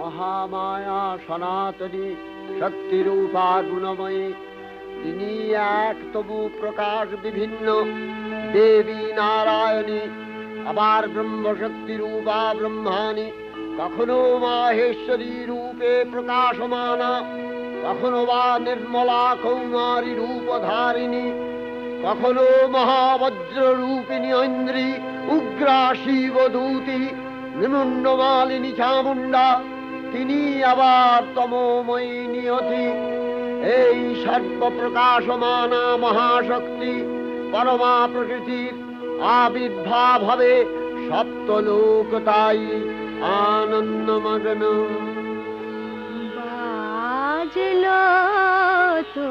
মহামায়া সনাতনী শক্তিরূপা গুণময়ী, তিনি এক তবু প্রকাশ বিভিন্ন দেবী নারায়ণী, আবার ব্রহ্মশক্তি রূপা ব্রহ্মাণী, কখনো মাহেশ্বরী রূপে প্রকাশমানা, কখনো বা নির্মলা কৌমারী রূপধারিণী, কখনো মহাবজ্র রূপিণী ঐন্দ্রী, উগ্রা শিবদূতি, নিমুন্ডমালিনী চামুণ্ডা, তিনি আবার তমোময়ী নিয়তি। এই সর্বপ্রকাশমানা মহাশক্তি পরমা প্রকৃতির আবির্ভাব হবে সপ্তলোক তাই আনন্দমগ্ন। বাজলো তো